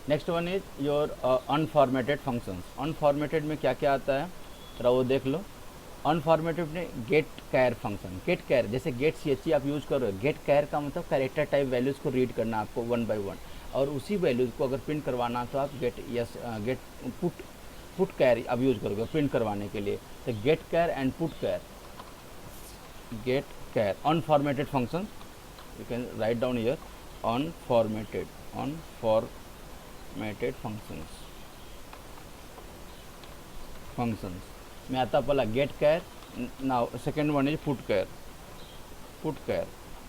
Next one is your unformatted functions. Unformatted में क्या क्या आता है जरा वो देख लो। अनफॉर्मेटेड में गेट कैर फंक्शन, गेट कैर जैसे गेट सी एच ई आप यूज़ कर रहे हो, गेट कैर का मतलब कैरेक्टर टाइप वैल्यूज़ को रीड करना आपको वन बाय वन, और उसी वैल्यूज़ को अगर प्रिंट करवाना तो आप गेट पुट कैर अब यूज़ करोगे प्रिंट करवाने के लिए। तो get char and put char, get char unformatted function, you can write down here unformatted functions में आता पहला get char, now second one is put char.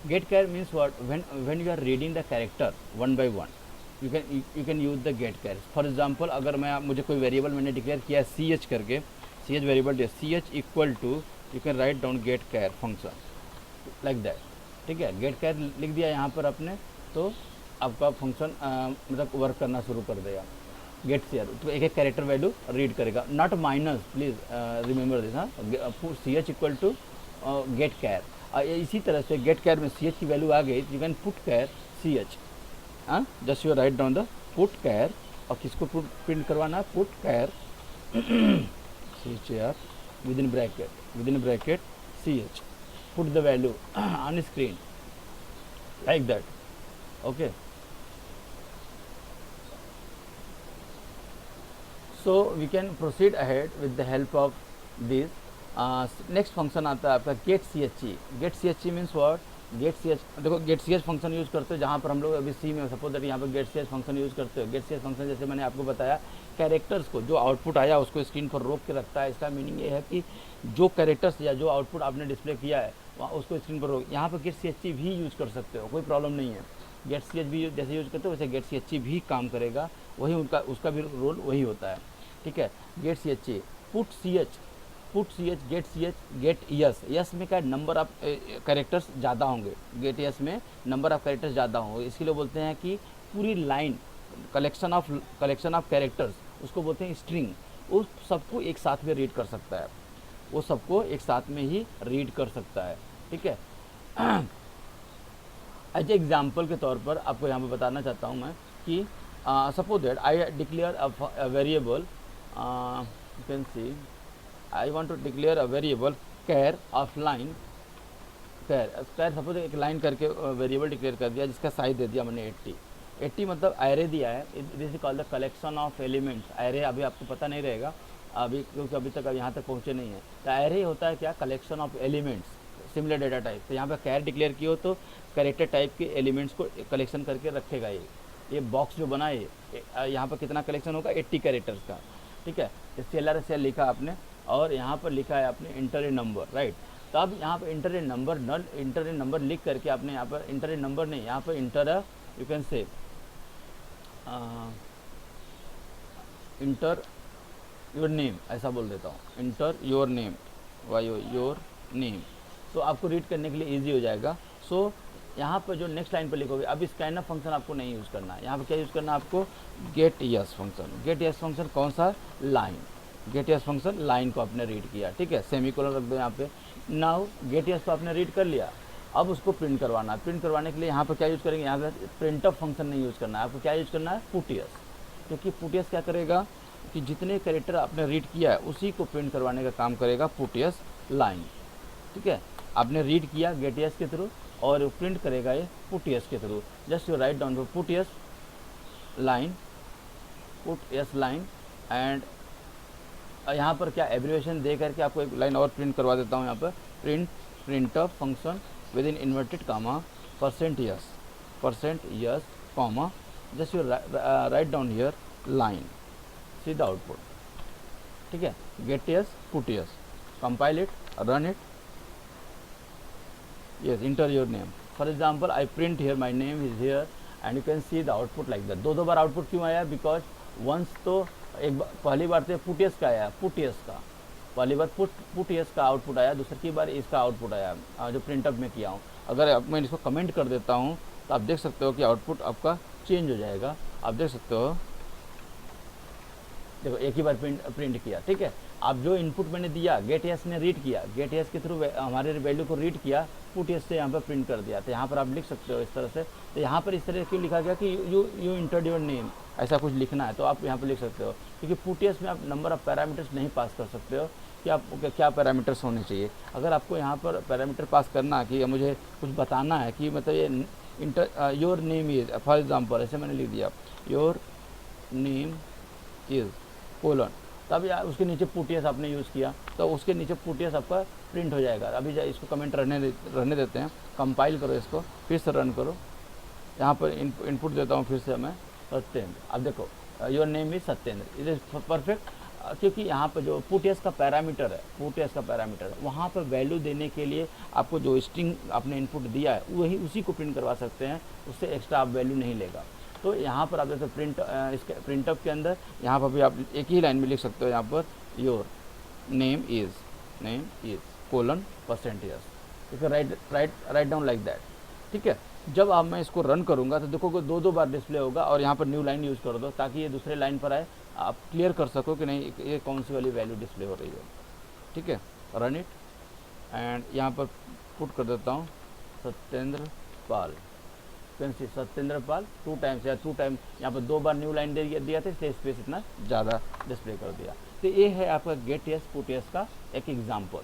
Get char means what, when you are reading the character one by one you can use the get char. For example अगर मुझे कोई variable मैंने declare किया है C H करके, C H variable C H equal to you can write down get char function like that. ठीक है, गेट कैर लिख दिया यहाँ पर आपने तो आपका फंक्शन मतलब वर्क करना शुरू कर देगा। गेट सीआर तो एक एक कैरेक्टर वैल्यू रीड करेगा, not minus, please remember this. हाँ, सी एच इक्वल टू गेट कैर। इसी तरह से गेट कैर में सी एच की वैल्यू आ गई, you can putchar C H. हाँ, just you write down the putchar, और किसको प्रिंट करवाना है, putchar C H R within bracket C H, put the value on screen like that. Okay, so we can proceed ahead with the help of this. Next function आता है आपका get ch। get ch means what, get ch देखो get ch function use करते हो जहाँ पर हम लोग अभी सी में सपोज दैट यहाँ पर get ch फंक्शन यूज़ करते हो। get ch फंक्शन जैसे मैंने आपको बताया कैरेक्टर्स को, जो आउटपुट आया उसको स्क्रीन पर रोक के रखता है। इसका मीनिंग ये है कि जो कैरेक्टर्स या जो आउटपुट आपने डिस्प्ले किया है वहाँ उसको स्क्रीन पर रोक। यहाँ पर गेट सी एच भी यूज़ कर सकते हो, कोई प्रॉब्लम नहीं है। गेट सी एच भी जैसे यूज़ करते हो वैसे गेट सी एच भी काम करेगा, वही उसका भी रोल वही होता है। ठीक है, get C H, put C H, get C H, get S. S में क्या नंबर ऑफ कैरेक्टर्स ज़्यादा होंगे, गेट यस में नंबर ऑफ कैरेक्टर्स ज़्यादा होंगे, इसके लिए बोलते हैं कि पूरी लाइन कलेक्शन ऑफ कैरेक्टर्स उसको बोलते हैं स्ट्रिंग। उस सबको एक साथ में रीड कर सकता है, वो सबको एक साथ में ही रीड कर सकता है। ठीक है, एज एग्जाम्पल के तौर पर आपको यहाँ पर बताना चाहता हूँ मैं कि suppose that I declare a variable, you can see I want to declare a variable char of line, char suppose एक लाइन करके वेरिएबल डिक्लेयर कर दिया जिसका साइज दे दिया मैंने 80 मतलब एरे दिया है। This is called the collection of elements. Array अभी आपको पता नहीं रहेगा अभी, क्योंकि अभी तक यहाँ तक पहुँचे नहीं है। तो एरे होता है क्या, collection of elements, similar data type. तो यहाँ पर कैर डिक्लेयर किया हो तो कैरेक्टर टाइप के एलिमेंट्स को कलेक्शन करके रखेगा। ये बॉक्स जो बना है यहाँ पर कितना कलेक्शन होगा, 80 कैरेक्टर्स का। ठीक है, CLR लिखा आपने और यहाँ पर लिखा है आपने इंटर ए नंबर, राइट। तो अब यहाँ पर इंटर ए नंबर लिख करके आपने यहाँ पर इंटर ए नंबर नहीं, यहाँ पर inter you can say inter your name, ऐसा बोल देता हूँ, inter your name, your name. तो आपको रीड करने के लिए ईजी हो जाएगा। सो यहाँ पर जो नेक्स्ट लाइन पर लिखोगे, अब स्कैनअप फंक्शन आपको नहीं यूज़ करना है। यहाँ पर क्या यूज़ करना है आपको, gate S function. Gate S function कौन सा, line. Get S function line को आपने रीड किया, ठीक है, सेमीकोलन रख दो यहाँ पे। नाउ गेट यस को आपने रीड कर लिया, अब उसको प्रिंट करवाना है। प्रिंट करवाने के लिए यहाँ पर क्या यूज़ करेंगे, यहाँ पर प्रिंटअप फंक्शन नहीं यूज़ करना है आपको, क्या यूज़ करना है, पुट यस। क्योंकि पुट यस क्या करेगा कि जितने कैरेक्टर आपने रीड किया है उसी को प्रिंट करवाने का काम करेगा पुट यस लाइन। ठीक है, आपने रीड किया गेट यस के थ्रू और प्रिंट करेगा ये पुट यस के through. Just you write down put yes line, and यहाँ पर क्या एब्रिवेशन दे करके आपको एक लाइन और प्रिंट करवा देता हूँ। यहाँ पर printf function within inverted comma % s comma, just you write down here line, see the output. ठीक है, gets puts, compile it, run it, yes, enter your name. For example, I print here my name is here and you can see the output like that. दो बार output क्यों आया, because once तो पहली बार तो put yes का आया, put yes का पहली बार पुट यस का आउटपुट आया, दूसरी बार इसका आउटपुट आया जो प्रिंटअप में किया हूँ। अगर मैं इसको कमेंट कर देता हूँ तो आप देख सकते हो कि आउटपुट आपका चेंज हो जाएगा। आप देख सकते हो, देखो एक ही बार प्रिंट किया। ठीक है, आप जो इनपुट मैंने दिया गेट एस ने रीड किया, गेट एस के थ्रू हमारे वैल्यू को रीड किया, पुट एस से यहाँ पर प्रिंट कर दिया। तो यहाँ पर आप लिख सकते हो इस तरह से। तो यहाँ पर इस तरह क्यों लिखा गया कि यू इंटर्ड योर नेम, ऐसा कुछ लिखना है तो आप यहाँ पर लिख सकते हो, क्योंकि पुट एस में आप नंबर ऑफ पैरामीटर्स नहीं पास कर सकते हो कि आपको क्या पैरामीटर्स होने चाहिए। अगर आपको यहाँ पर पैरामीटर पास करना है कि मुझे कुछ बताना है कि मतलब ये your name is, for example ऐसे मैंने लिख दिया योर नेम इज़ कोलन, तब या उसके नीचे पुटियस आपने यूज़ किया तो उसके नीचे पुटियस आपका प्रिंट हो जाएगा। अभी इसको कमेंट रहने देते हैं, कंपाइल करो इसको, फिर से रन करो। यहाँ पर इनपुट देता हूँ फिर से मैं सत्येंद्र। अब देखो your name is Satyendra, it is perfect, क्योंकि यहाँ पर जो पुटियस का पैरामीटर है, वहाँ पर वैल्यू देने के लिए आपको जो स्ट्रिंग आपने इनपुट दिया है वही उसी को प्रिंट करवा सकते हैं, उससे एक्स्ट्रा आप वैल्यू नहीं लेगा। तो यहाँ पर आप जैसे इसके प्रिंटअप के अंदर यहाँ पर भी आप एक ही लाइन में लिख सकते हो, यहाँ per your name is colon %, ठीक है, राइट डाउन लाइक दैट। ठीक है, जब आप मैं इसको रन करूँगा तो देखो दो बार डिस्प्ले होगा, और यहाँ पर न्यू लाइन यूज़ कर दो ताकि ये दूसरे लाइन पर आए, आप क्लियर कर सको कि नहीं ये कौन सी वाली वैल्यू डिस्प्ले हो रही है। ठीक है, रन इट एंड यहाँ पर पुट कर देता हूँ सत्येंद्र पाल, सत्येंद्र पाल 2 टाइम्स या 2 टाइम, यहाँ पर 2 बार न्यू लाइन दिया था इसलिए स्पेस इतना ज़्यादा डिस्प्ले कर दिया। तो ये है आपका गेट एस पुट एस का एक एग्जाम्पल।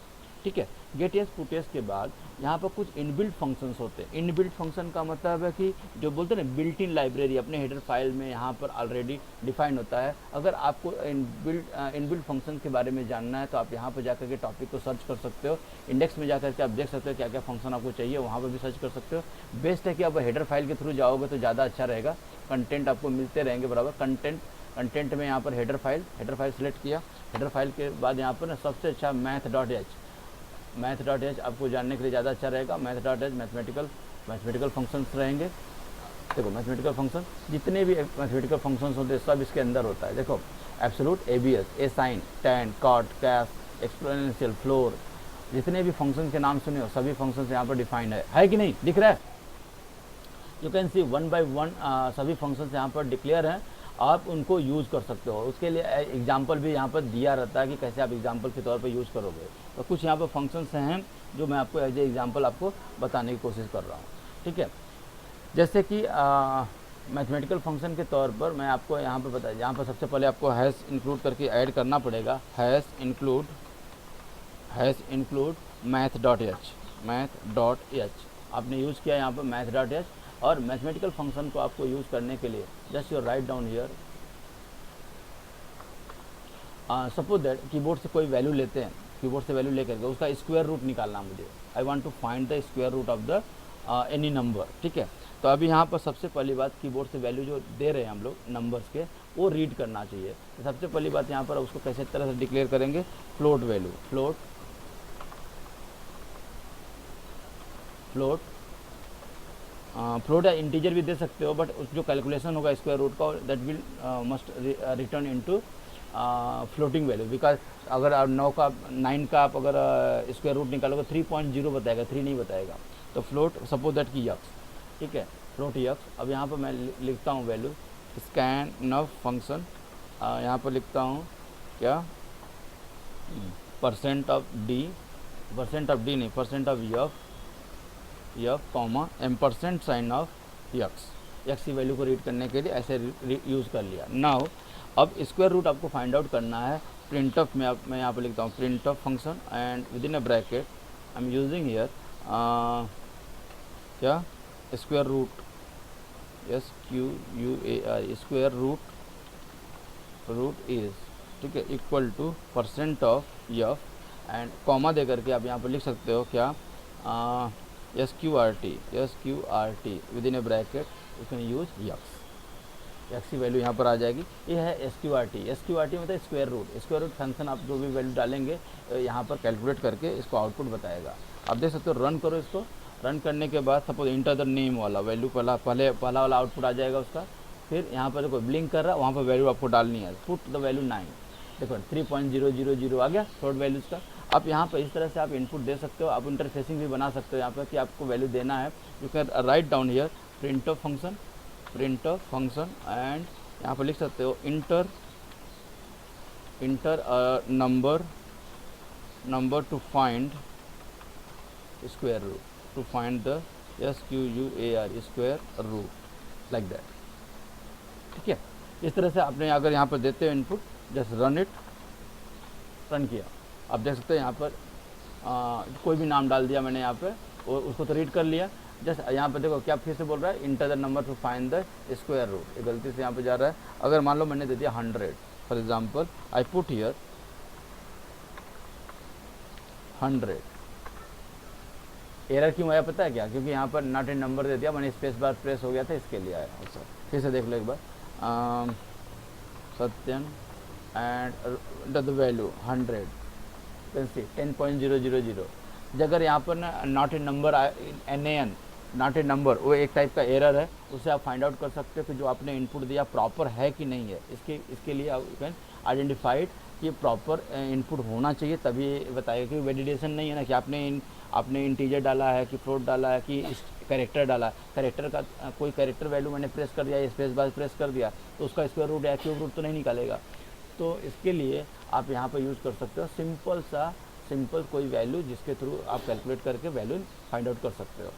ठीक है, गेट एस पुट एस के बाद यहाँ पर कुछ इनबिल्ट फंक्शंस होते हैं। इनबिल्ट फंक्शन का मतलब है कि जो बोलते हैं ना बिल्ट इन लाइब्रेरी अपने हेडर फाइल में यहाँ पर ऑलरेडी डिफाइन होता है। अगर आपको इनबिल्ट फंक्शन के बारे में जानना है तो आप यहाँ पर जाकर के टॉपिक को सर्च कर सकते हो, इंडेक्स में जाकर के आप देख सकते हो क्या क्या फंक्शन आपको चाहिए, वहाँ पर भी सर्च कर सकते हो। बेस्ट है कि आप हेडर फाइल के थ्रू जाओगे तो ज़्यादा अच्छा रहेगा, कंटेंट आपको मिलते रहेंगे बराबर। कंटेंट में यहाँ पर हेडर फाइल सेलेक्ट किया, हेडर फाइल के बाद यहाँ पर ना सबसे अच्छा मैथ.h आपको जानने के लिए ज़्यादा अच्छा रहेगा। मैथ.h मैथमेटिकल फंक्शंस रहेंगे। देखो मैथमेटिकल फंक्शन जितने भी मैथमेटिकल फंक्शंस होते हैं सब इसके अंदर होता है। देखो एब्सोल्यूट, एबीएस, ए साइन, टैन, कॉट, कैस, एक्सपोनेंशियल, फ्लोर, जितने भी फंक्शन के नाम सुने हो सभी फंक्शंस यहाँ पर डिफाइंड है कि नहीं, दिख रहा है? यू कैन सी 1 बाय 1 सभी फंक्शंस यहाँ पर डिक्लेयर हैं, आप उनको यूज़ कर सकते हो। उसके लिए एग्जाम्पल भी यहाँ पर दिया रहता है कि कैसे आप एग्जाम्पल के तौर पर यूज़ करोगे। तो कुछ यहाँ पर फंक्शंस हैं जो मैं आपको एज ए एग्जाम्पल आपको बताने की कोशिश कर रहा हूँ। ठीक है, जैसे कि मैथमेटिकल फंक्शन के तौर पर मैं आपको यहाँ पर बताया, यहाँ पर सबसे पहले आपको हैश इंक्लूड करके ऐड करना पड़ेगा। हैश इंक्लूड मैथ.h आपने यूज़ किया यहाँ पर मैथ.h, और मैथमेटिकल फंक्शन को आपको यूज़ करने के लिए just you write down here, suppose that keyboard से कोई वैल्यू लेते हैं, कीबोर्ड से वैल्यू लेकर के उसका स्क्वायर रूट निकालना मुझे, I want to find the square root of the any number. ठीक है, तो अभी यहाँ पर सबसे पहली बात कीबोर्ड से वैल्यू जो दे रहे हैं हम लोग नंबर्स के वो रीड करना चाहिए। तो सबसे पहली बात यहाँ पर उसको कैसे तरह से डिक्लेयर करेंगे, फ्लोट वैल्यू, फ्लोट या इंटीजर भी दे सकते हो, बट जो कैलकुलेशन होगा स्क्वायर रूट का that will must return into floating value, because अगर आप 9 का आप अगर स्क्वायर रूट निकालोगे 3.0 बताएगा, 3 नहीं बताएगा। तो फ्लोट सपोज दैट की यक्स, ठीक है, फ्लोट यक्स। अब यहाँ पर मैं लिखता हूँ वैल्यू स्कैनफ फंक्शन, यहाँ पर लिखता हूँ क्या, परसेंट ऑफ डी नहीं, percent of f comma ampersand sign of x की वैल्यू को रीड करने के लिए ऐसे यूज़ कर लिया। नाउ अब स्क्वायर रूट आपको फाइंड आउट करना है। प्रिंटफ में मैं यहाँ पर लिखता हूँ printf function and within a bracket I am using here क्या, square root, SQUAR, square root is, ठीक है, equal to percent of f and comma दे करके आप यहाँ पर लिख सकते हो क्या, SQRT with in A bracket you can use x की वैल्यू यहाँ पर आ जाएगी। ये है SQRT मतलब स्क्वायर रूट फंक्शन आप जो भी वैल्यू डालेंगे यहाँ पर कैलकुलेट करके इसको आउटपुट बताएगा। आप देख सकते हो, रन करो इसको, रन करने के बाद सपोज इंटर द नेम वाला वैल्यू पहला वाला आउटपुट आ जाएगा उसका। फिर यहाँ पर देखो ब्लिंक कर रहा है, वहाँ पर वैल्यू आपको डालनी है, पुट द वैल्यू 9, देखो 3.000 आ गया फ्लोट वैल्यूज़ का। आप यहाँ पर इस तरह से आप इनपुट दे सकते हो, आप इंटरफेसिंग भी बना सकते हो यहाँ पर कि आपको वैल्यू देना है। You can write down here printf function and यहाँ पर लिख सकते हो inter number to find square root, to find the square root, like that. ठीक है, इस तरह से आपने अगर यहाँ पर देते हो input, just run it, run किया, आप देख सकते हो यहाँ पर कोई भी नाम डाल दिया मैंने यहाँ पे और उसको तो रीड कर लिया। जस्ट यहाँ पे देखो क्या फिर से बोल रहा है, enter the number to find the square root, ये गलती से यहाँ पे जा रहा है। अगर मान लो मैंने दे दिया 100, for example I put here 100, error क्यों आया पता है क्या? क्योंकि यहाँ पर नॉट इन नंबर दे दिया मैंने, स्पेस बार प्रेस हो गया था, इसके लिए आया। अच्छा फिर से देख लो एक बार, सत्यन and the value 100, can see 10.000। अगर यहाँ पर ना not in number NaN not in number, वो एक टाइप का एरर है, उससे आप फाइंड आउट कर सकते हो कि जो आपने इनपुट दिया प्रॉपर है कि नहीं है। इसके लिए आप कैन आइडेंटिफाइड कि प्रॉपर इनपुट होना चाहिए, तभी बताएगा कि वैलिडेशन नहीं है ना कि आपने इंटीजर डाला है कि फ्लोट डाला है कि कैरेक्टर डाला है। कैरेक्टर का कोई कैरेक्टर वैल्यू मैंने प्रेस कर दिया, स्पेस बार प्रेस कर दिया, तो उसका स्क्वायर रूट या क्यूब रूट तो नहीं निकालेगा। तो इसके लिए आप यहाँ पर यूज़ कर सकते हो सिंपल कोई वैल्यू जिसके थ्रू आप कैलकुलेट करके वैल्यू फाइंड आउट कर सकते हो।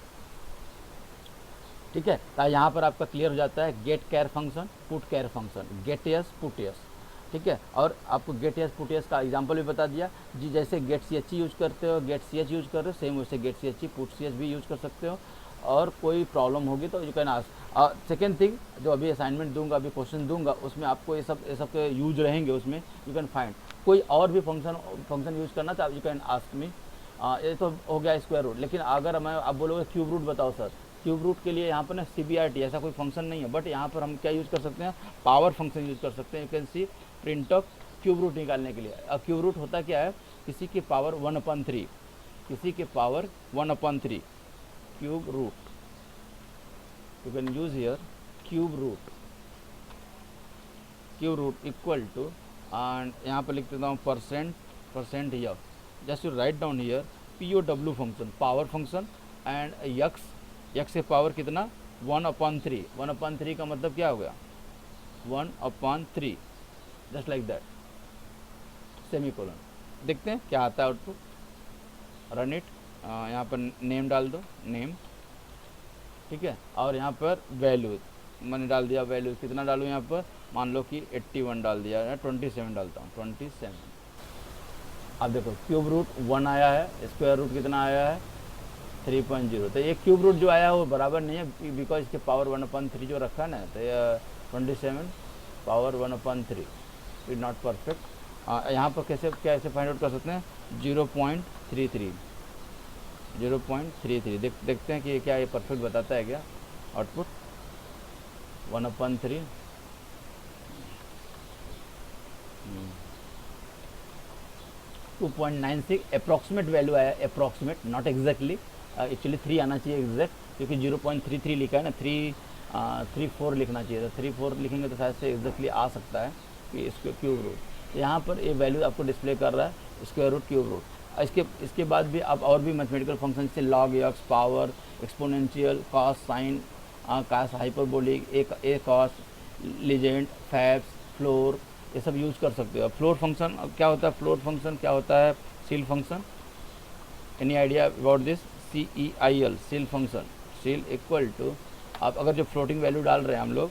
ठीक है, तो यहाँ पर आपका क्लियर हो जाता है गेट कैर function, putchar function, gate yes puts. ठीक है, और आपको गेट यस पुट यस का एग्जांपल भी बता दिया जी, जैसे गेट सी एच यूज़ करते हो, गेट सी एच यूज़ कर रहे हो, सेम वैसे get C H put C H भी यूज़ कर सकते हो। और कोई प्रॉब्लम होगी तो you can ask. Second thing, जो अभी असाइनमेंट दूंगा, अभी क्वेश्चन दूंगा, उसमें आपको ये सब के यूज रहेंगे, उसमें यू कैन फाइंड। कोई और भी फंक्शन यूज़ करना तो यू कैन आस्क मी। ये तो हो गया स्क्वायर रूट, लेकिन अगर मैं आप बोलोगे क्यूब रूट बताओ सर, क्यूब रूट के लिए यहाँ पर ना CBRT ऐसा कोई फंक्शन नहीं है, बट यहाँ पर हम क्या यूज़ कर सकते हैं, पावर फंक्शन यूज़ कर सकते हैं। You can see printf cube root निकालने के लिए। अब क्यूब रूट होता क्या है, किसी की पावर 1/3, किसी के power 1/3 cube root. You can use here cube root equal to, and यहाँ पर लिख देता हूँ percent F, just you write down here POW function, power function, and यक्स से पावर कितना 1/3, 1/3 का मतलब क्या हो गया 1/3, जस्ट लाइक दैट, सेमीकोलन। देखते हैं क्या आता है आउटपुट, रन इट। यहाँ पर नेम डाल दो, नेम, ठीक है, और यहाँ पर वैल्यू मैंने डाल दिया, वैल्यू कितना डालूँ यहाँ पर, मान लो कि 81 डाल दिया है, 27 डालता हूँ, 27। अब देखो क्यूब रूट 1 आया है, स्क्वायर रूट कितना आया है 3.0। तो ये क्यूब रूट जो आया है वो बराबर नहीं है, बिकॉज इसके पावर 1/3 जो रखा है ना, तो ये 27 पावर 1/3 इज नॉट परफेक्ट। यहाँ पर कैसे फाइंड आउट कर सकते हैं, 0.33 देखते हैं कि क्या ये परफेक्ट बताता है क्या आउटपुट, 1/3 2.96 अप्रॉक्सीमेट वैल्यू आया, अप्रॉक्सीमेट नॉट एग्जैक्टली, एक्चुअली 3 आना चाहिए एग्जैक्ट, क्योंकि 0.33 लिखा है ना, 3.34 लिखना चाहिए था, 3.4 लिखेंगे तो शायद से एग्जैक्टली आ सकता है कि इसको क्यूब रूट। यहाँ पर ये वैल्यू आपको डिस्प्ले कर रहा है स्क्वायर रूट क्यूब रूट। इसके बाद भी आप और भी मैथमेटिकल फंक्शन से log x, power, exponential, cos, sine, cos, hyperbolic, acos, legend, fabs, floor, ये सब यूज़ कर सकते हो। फ्लोर फंक्शन क्या होता है, फ्लोर फंक्शन क्या होता है, ceil function, any idea about this, CEIL ceil function, ceil equal to, आप अगर जो फ्लोटिंग वैल्यू डाल रहे हैं हम लोग,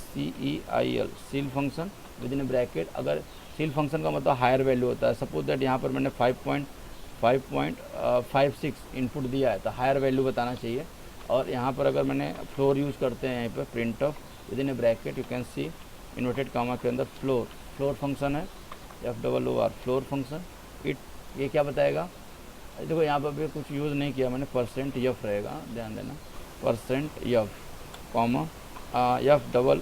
CEIL ceil function within bracket, अगर सील फंक्शन का मतलब हायर वैल्यू होता है, सपोज दैट यहाँ पर मैंने 5.56 इनपुट दिया है तो हायर वैल्यू बताना चाहिए। और यहाँ पर अगर मैंने फ्लोर यूज़ करते हैं, यहाँ पर printf within bracket, you can see inverted comma के अंदर फ्लोर फंक्शन है, FOOR फ्लोर फंक्शन, ये क्या बताएगा, देखो यहाँ पर भी कुछ यूज़ नहीं किया मैंने, %f रहेगा, ध्यान देना, %f comma FOOR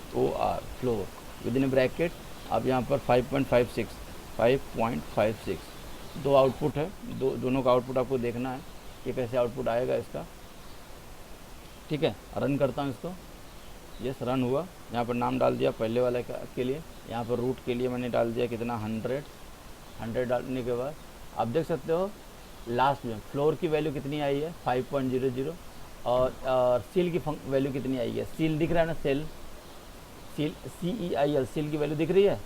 floor with in bracket. अब यहाँ पर 5.56 दो आउटपुट है, दोनों का आउटपुट आपको देखना है कि कैसे आउटपुट आएगा इसका। ठीक है, रन करता हूँ इसको, यस रन हुआ। यहाँ पर नाम डाल दिया पहले वाले के लिए, यहाँ पर रूट के लिए मैंने डाल दिया कितना 100 डालने के बाद आप देख सकते हो लास्ट में फ्लोर की वैल्यू कितनी आई है 5.00, और सील की वैल्यू कितनी आई है, सील दिख रहा है ना, सील CEIL सील की वैल्यू दिख रही है,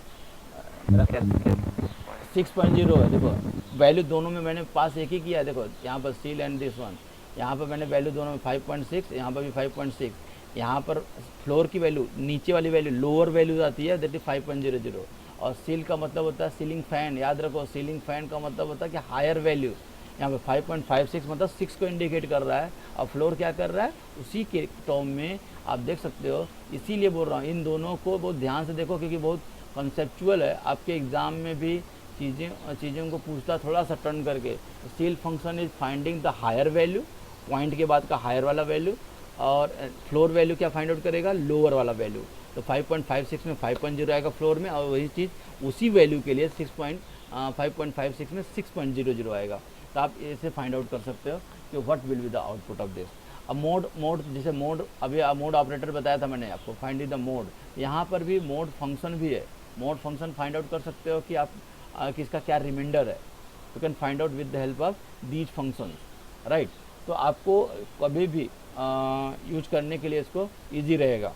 6.0 है, देखो वैल्यू दोनों में मैंने पास एक ही किया है। देखो यहाँ पर सील एंड दिस वन, यहाँ पर मैंने वैल्यू दोनों में 5.6, यहाँ पर भी 5.6, यहाँ पर फ्लोर की वैल्यू, नीचे वाली वैल्यू लोअर वैल्यू आती है, दैट इज 5.00। और सील का मतलब होता है सीलिंग फैन, याद रखो सीलिंग फैन का मतलब होता है कि हायर वैल्यू। यहाँ पे 5.56 मतलब 6 को इंडिकेट कर रहा है, और फ्लोर क्या कर रहा है उसी के टर्म में आप देख सकते हो। इसीलिए बोल रहा हूँ इन दोनों को बहुत ध्यान से देखो, क्योंकि बहुत कंसेप्चुअल है। आपके एग्ज़ाम में भी चीज़ों को पूछता थोड़ा सा टर्न करके। Ceil function is finding the higher value, point के बाद का हायर वाला वैल्यू, और फ्लोर वैल्यू क्या फाइंड आउट करेगा, लोअर वाला वैल्यू। तो 5.56 में 5.0 आएगा फ्लोर में, और वही चीज़ उसी वैल्यू के लिए 5.56 में 6.00 आएगा। तो आप इसे फाइंड आउट कर सकते हो कि what will be the output of this. अब मोड जैसे मोड, अभी मोड ऑपरेटर बताया था मैंने आपको, फाइंड द मोड। यहाँ पर भी मोड फंक्शन भी है। मोड फंक्शन फाइंड आउट कर सकते हो कि आप किसका क्या रिमाइंडर है। You can find out with the help of these function, right. तो आपको कभी भी यूज करने के लिए इसको ईजी रहेगा।